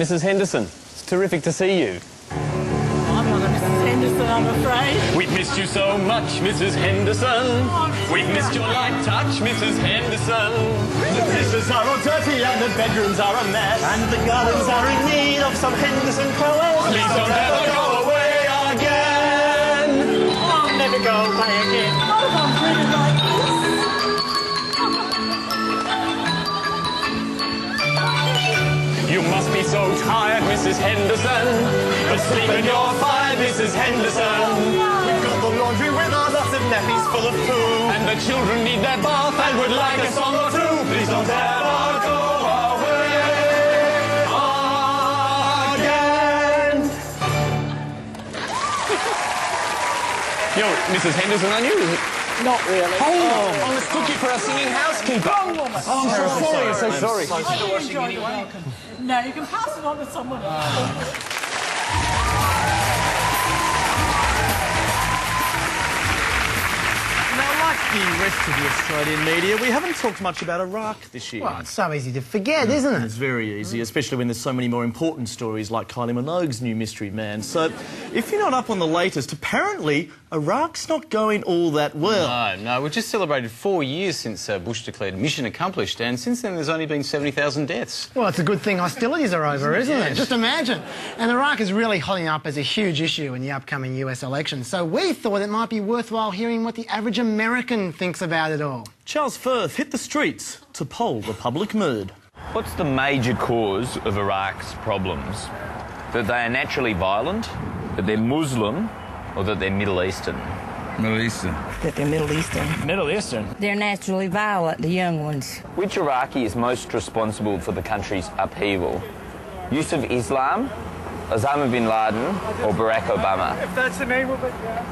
Mrs. Henderson, it's terrific to see you. I'm not a Mrs. Henderson, I'm afraid. We've missed you so much, Mrs. Henderson. We've missed your light touch, Mrs. Henderson. The dishes are all dirty and the bedrooms are a mess. And the gardens are in need of some Henderson prowess. Please don't ever go away again. I'll never go away again. Not if I'm treated like this. You must be so tired, Mrs. Henderson. But sleep in your fire, Mrs. Henderson. We've got the laundry with us, lots of nappies full of poo. And the children need their bath and would like a song or two. Please don't ever go away again. You're Mrs. Henderson, aren't you? Not really. Oh, I mistook you for our singing housekeeper. Wrong woman. Oh, I'm so sorry. I'm so sorry. I enjoy the welcome. No, you can pass it on to someone else. Now, like the rest of the Australian media, we haven't talked much about Iraq this year. Well, it's so easy to forget, isn't it? It's very easy, especially when there's so many more important stories like Kylie Minogue's new mystery man. So, if you're not up on the latest, apparently Iraq's not going all that well. No, we've just celebrated 4 years since Bush declared mission accomplished, and since then there's only been 70,000 deaths. Well, it's a good thing hostilities are over, isn't it? Just imagine. And Iraq is really hotting up as a huge issue in the upcoming US election. So we thought it might be worthwhile hearing what the average American thinks about it all. Charles Firth hit the streets to poll the public mood. What's the major cause of Iraq's problems? That they are naturally violent, that they're Muslim, or that they're Middle Eastern? Middle Eastern. That they're Middle Eastern. Middle Eastern? They're naturally violent, the young ones. Which Iraqi is most responsible for the country's upheaval? Yusuf Islam, Osama bin Laden, or Barack Obama? If that's the name of it, yeah.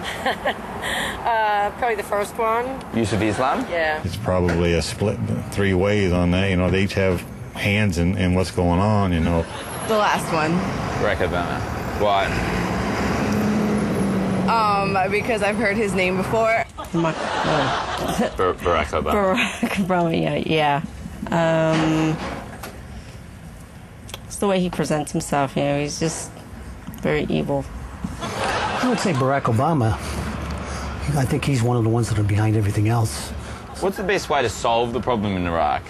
Probably the first one. Yusuf Islam? Yeah. It's probably a split 3 ways on that. You know, they each have hands in what's going on, you know. The last one. Barack Obama. Why? Because I've heard his name before. Barack Obama. Barack Obama, yeah. It's the way he presents himself, you know, he's just very evil. I would say Barack Obama. I think he's one of the ones that are behind everything else. What's the best way to solve the problem in Iraq?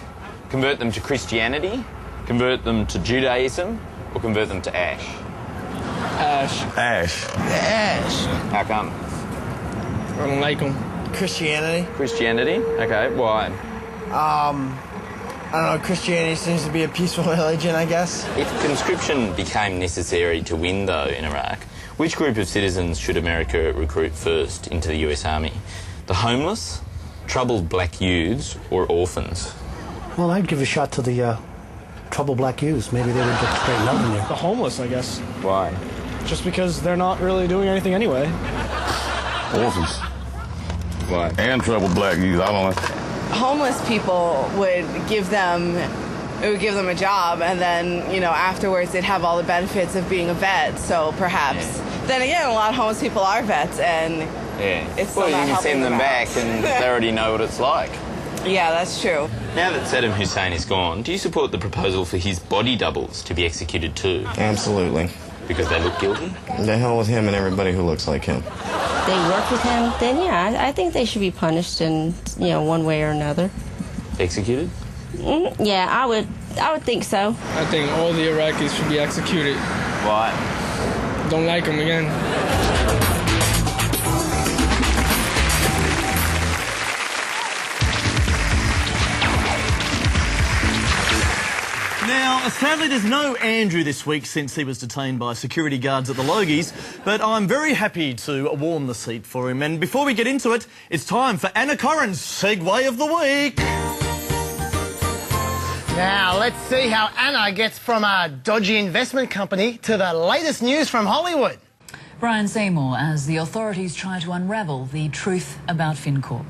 Convert them to Christianity, convert them to Judaism, or convert them to Ash? Ash. How come? I don't like them. Christianity. Christianity? Okay, why? I don't know, Christianity seems to be a peaceful religion, I guess. If conscription became necessary to win, though, in Iraq, which group of citizens should America recruit first into the US Army? The homeless, troubled black youths, or orphans? Well, I'd give a shot to the troubled black youths. Maybe they would get straightened out in there. The homeless, I guess. Why? Just because they're not really doing anything anyway. Orphans. Why? And troubled black youth. I don't know. Homeless people would give them a job, and then, you know, afterwards they'd have all the benefits of being a vet, so perhaps. Yeah. Then again, a lot of homeless people are vets, and it's well, still not you can send them out. back and they already know what it's like. Yeah, that's true. Now that Saddam Hussein is gone, do you support the proposal for his body doubles to be executed too? Absolutely. Because they look guilty? The hell with him and everybody who looks like him. They work with him, then yeah, I think they should be punished in, you know, one way or another. Executed? Yeah, I would think so. I think all the Iraqis should be executed. Why? Don't like them again. Now, sadly, there's no Andrew this week since he was detained by security guards at the Logies, but I'm very happy to warm the seat for him. And before we get into it, it's time for Anna Corrin's Segway of the Week. Now, let's see how Anna gets from a dodgy investment company to the latest news from Hollywood. Brian Seymour as the authorities try to unravel the truth about FinCorp.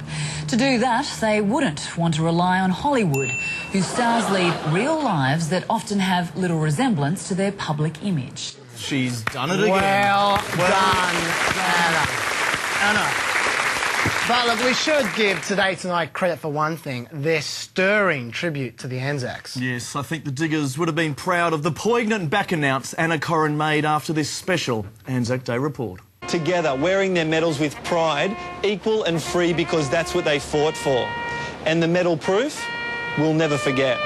To do that, they wouldn't want to rely on Hollywood, whose stars lead real lives that often have little resemblance to their public image. She's done it again. Well done, Anna. Anna, But look, we should give Today Tonight credit for one thing, their stirring tribute to the Anzacs. Yes, I think the Diggers would have been proud of the poignant back announce Anna Corrin made after this special Anzac Day report. Together, wearing their medals with pride, equal and free because that's what they fought for. And the medal proof, we'll never forget.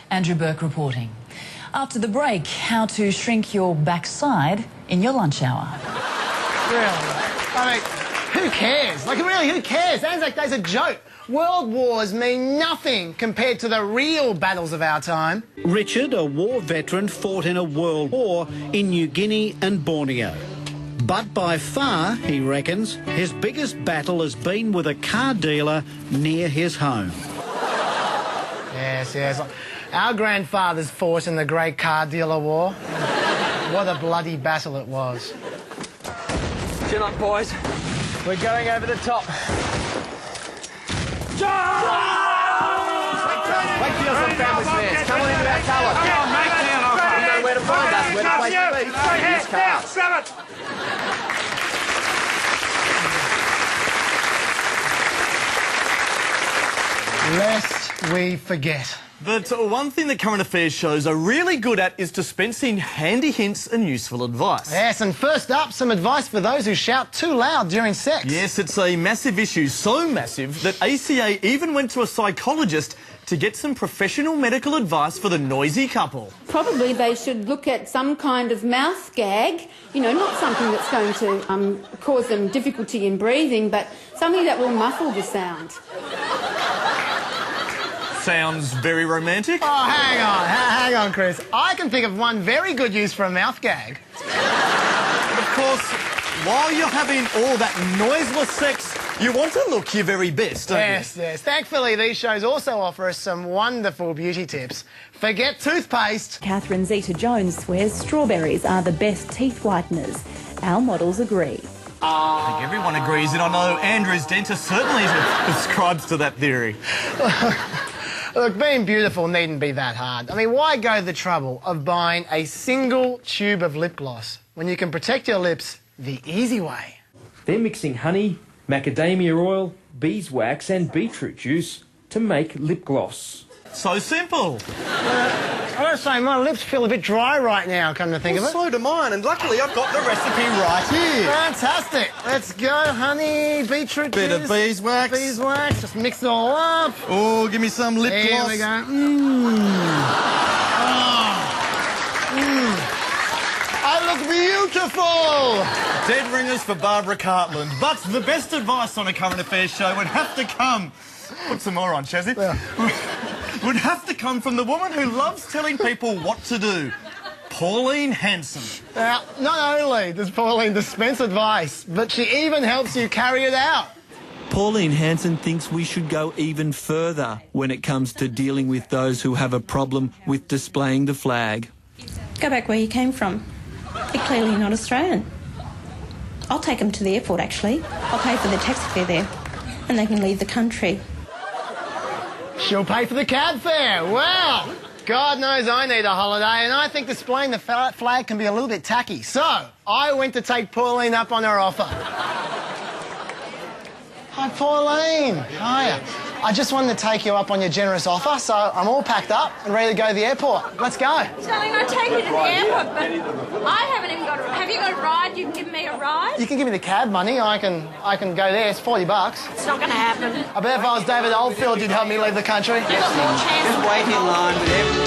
Andrew Burke reporting. After the break, how to shrink your backside in your lunch hour. Really? I mean, who cares? Like, really, who cares? Anzac Day's a joke. World wars mean nothing compared to the real battles of our time. Richard, a war veteran, fought in a world war in New Guinea and Borneo. But by far, he reckons, his biggest battle has been with a car dealer near his home. Yes, yes. Our grandfathers fought in the Great Car Dealer War. What a bloody battle it was. Chin up, boys. We're going over the top. Wait for yourself, family fans. Come on into our colour. Come on, mate. You know where to find us, where to place to be. Use cars. Lest we forget. But one thing that current affairs shows are really good at is dispensing handy hints and useful advice. Yes, and first up, some advice for those who shout too loud during sex. Yes, it's a massive issue, so massive that ACA even went to a psychologist to get some professional medical advice for the noisy couple. Probably they should look at some kind of mouth gag, you know, not something that's going to cause them difficulty in breathing, but something that will muffle the sound. Sounds very romantic. Oh, hang on, Chris. I can think of one very good use for a mouth gag. But of course, while you're having all that noiseless sex, you want to look your very best, don't you? Yes. Thankfully, these shows also offer us some wonderful beauty tips. Forget toothpaste. Catherine Zeta-Jones swears strawberries are the best teeth whiteners. Our models agree. I think everyone agrees, and I know Andrew's dentist certainly subscribes to that theory. Look, being beautiful needn't be that hard. I mean, why go to the trouble of buying a single tube of lip gloss when you can protect your lips the easy way? They're mixing honey, macadamia oil, beeswax and beetroot juice to make lip gloss. So simple. I gotta say, my lips feel a bit dry right now, come to think of it. So do mine, and luckily I've got the recipe right here. Fantastic. Let's go, honey, beetroot Bit juice. of beeswax. Beeswax, just mix it all up. Oh, give me some lip gloss. Here we go. I look beautiful. Dead ringers for Barbara Cartland. But the best advice on a current affairs show would have to come... Put some more on, Chazzy. Yeah. Would have to come from the woman who loves telling people what to do, Pauline Hanson. Now, not only does Pauline dispense advice, but she even helps you carry it out. Pauline Hanson thinks we should go even further when it comes to dealing with those who have a problem with displaying the flag. Go back where you came from. They're clearly not Australian. I'll take them to the airport, actually. I'll pay for the taxi fare there, and they can leave the country. She'll pay for the cab fare. Wow. God knows I need a holiday, and I think displaying the flag can be a little bit tacky. So, I went to take Pauline up on her offer. Hi, Pauline. Hiya. I just wanted to take you up on your generous offer, so I'm all packed up and ready to go to the airport. Let's go. Darling, I'll take you to the airport, but I haven't even got a... Have you got a ride? You can give me a ride? You can give me the cab money. I can go there. It's $40. It's not going to happen. I bet if I was David Oldfield, you'd help me leave the country. You've got more chance. Just wait in line with everyone.